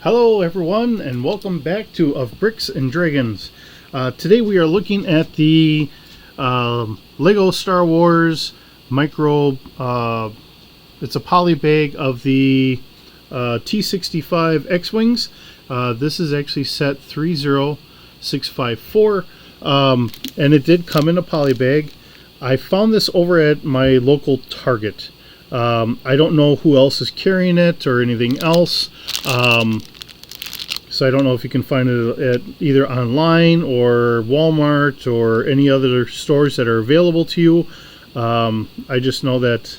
Hello everyone and welcome back to Of Bricks and Dragons. Today we are looking at the Lego Star Wars micro, it's a poly bag of the T65 X-Wings. This is actually set 30654 and it did come in a poly bag. I found this over at my local Target. I don't know who else is carrying it or anything else. So I don't know if you can find it at either online or Walmart or any other stores that are available to you. I just know that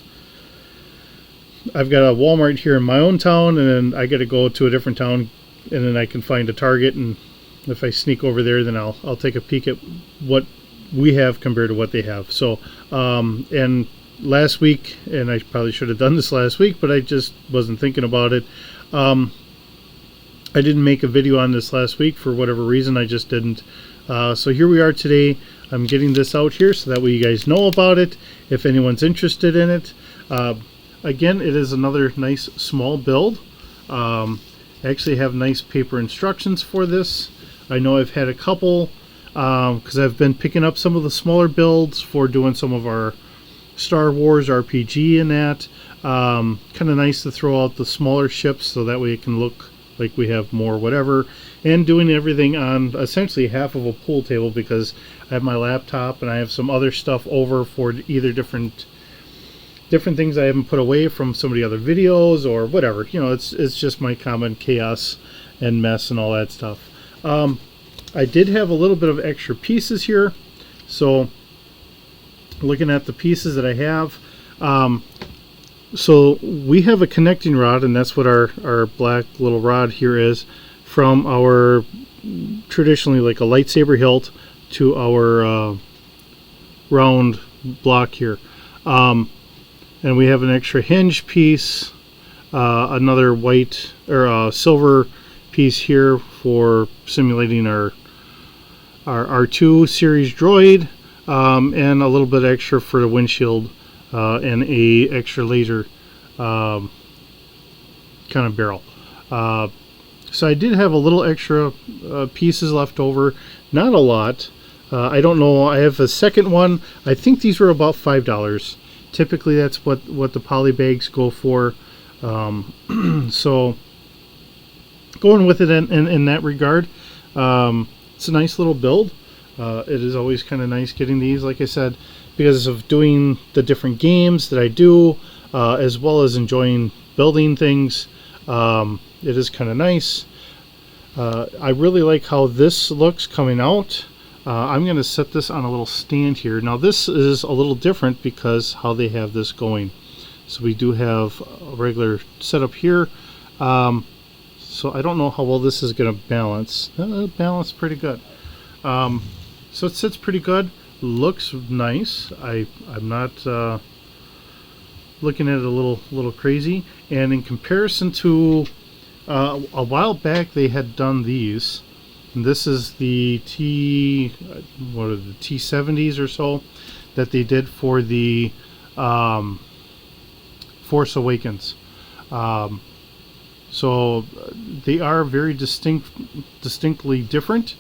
I've got a Walmart here in my own town, and then I got to go to a different town, and then I can find a Target, and if I sneak over there, then I'll take a peek at what we have compared to what they have. So and last week, and I probably should have done this last week, but I just wasn't thinking about it. I didn't make a video on this last week for whatever reason. I just didn't. So here we are today. I'm getting this out here so that way you guys know about it if anyone's interested in it. Again, it is another nice small build. I actually have nice paper instructions for this. I know I've had a couple because I've been picking up some of the smaller builds for doing some of our Star Wars RPG and that. Kind of nice to throw out the smaller ships so that way it can look like we have more whatever, and doing everything on essentially half of a pool table because I have my laptop and I have some other stuff over for either different things I haven't put away from some of the other videos or whatever. You know, it's just my common chaos and mess and all that stuff. I did have a little bit of extra pieces here, so looking at the pieces that I have, so we have a connecting rod, and that's what our black little rod here is, from our traditionally like a lightsaber hilt to our round block here. And we have an extra hinge piece, another white or silver piece here for simulating our R2 series droid, and a little bit extra for the windshield. And a extra laser kind of barrel. So I did have a little extra pieces left over, not a lot. I don't know, I have a second one. I think these were about $5. Typically that's what the poly bags go for. So going with it in that regard, it's a nice little build. It is always kind of nice getting these, like I said, because of doing the different games that I do, as well as enjoying building things. It is kind of nice. I really like how this looks coming out. I'm going to set this on a little stand here. Now this is a little different because how they have this going. So we do have a regular setup here. So I don't know how well this is going to balance. Balance pretty good. So it sits pretty good. Looks nice. I'm not looking at it a little crazy. And in comparison to a while back, they had done these. And this is the T70s or so that they did for the Force Awakens. So they are very distinctly different.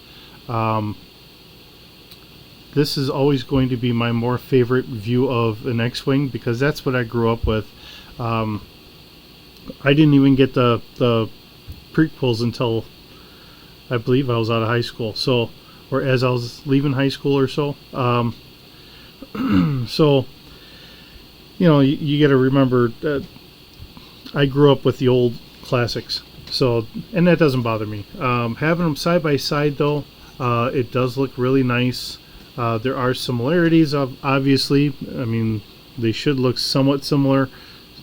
This is always going to be my more favorite view of an X-Wing because that's what I grew up with. I didn't even get the prequels until I believe I was out of high school. So, or as I was leaving high school or so. So, you know, you got to remember that I grew up with the old classics. So, and that doesn't bother me. Having them side by side though, it does look really nice. There are similarities, obviously. I mean, they should look somewhat similar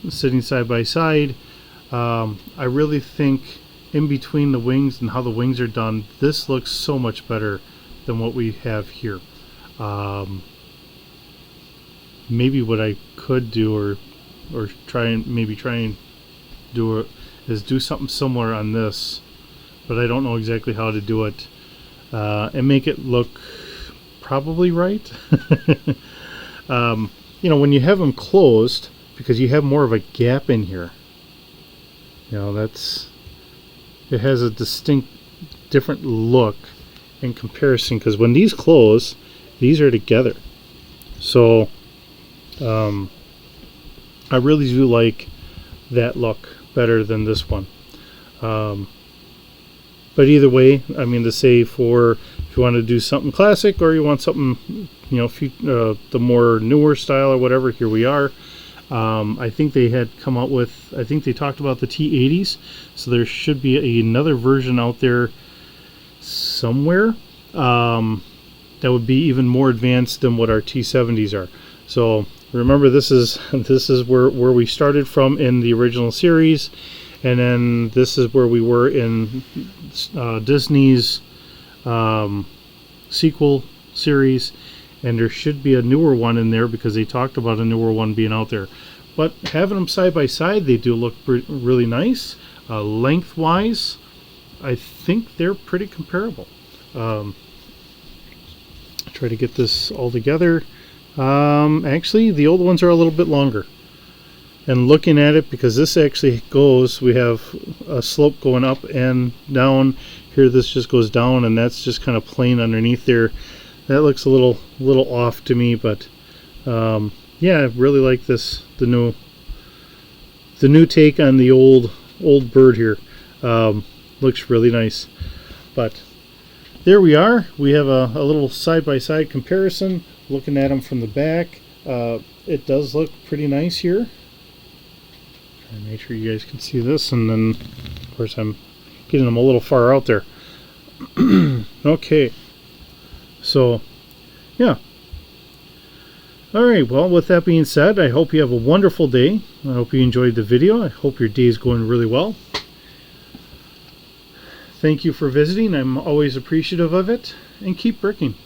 sitting side by side. I really think in between the wings and how the wings are done, this looks so much better than what we have here. Maybe what I could do or try and do it is do something similar on this, but I don't know exactly how to do it and make it look probably right. You know, when you have them closed, because you have more of a gap in here, you know, that's it has a distinct different look in comparison, because when these close, these are together. So I really do like that look better than this one. But either way, I mean, to say, for if you want to do something classic or you want something, you know, the more newer style or whatever, here we are. I think they had come out with, I think they talked about the T80s, so there should be another version out there somewhere that would be even more advanced than what our T70s are. So remember, this is where we started from in the original series, and then this is where we were in Disney's sequel series, and there should be a newer one in there because they talked about a newer one being out there. But having them side by side, they do look really nice. Lengthwise, I think they're pretty comparable. Try to get this all together. Actually, the old ones are a little bit longer. And looking at it, because this actually goes, we have a slope going up and down. Here this just goes down, and that's just kind of plain underneath there. That looks a little off to me, but yeah, I really like this, the new take on the old bird here. Looks really nice. But there we are. We have a little side-by-side comparison, looking at them from the back. It does look pretty nice here. Try to make sure you guys can see this, and then of course I'm getting them a little far out there. Okay, so yeah. Alright, well, with that being said, I hope you have a wonderful day. I hope you enjoyed the video. I hope your day is going really well. Thank you for visiting. I'm always appreciative of it, and keep bricking.